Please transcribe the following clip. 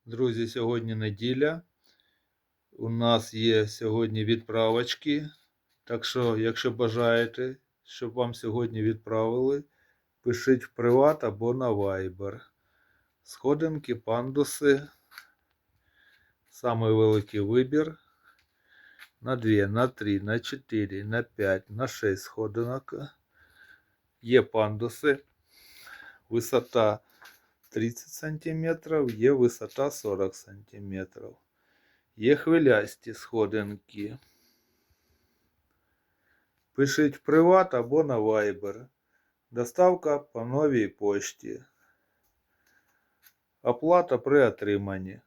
Друзі, сьогодні неділя. У нас є сьогодні відправочки. Так що, якщо бажаєте, щоб вам сьогодні відправили, пишіть в приват або на Viber. Сходинки, пандуси. Самий великий вибір. На 2, на 3, на 4, на 5, на 6 сходинок. Є пандуси. Висота 30 см, є висота 40 см. Є хвилясті сходинки. Пишіть в приват або на Viber. Доставка по новій пошті. Оплата при отриманні.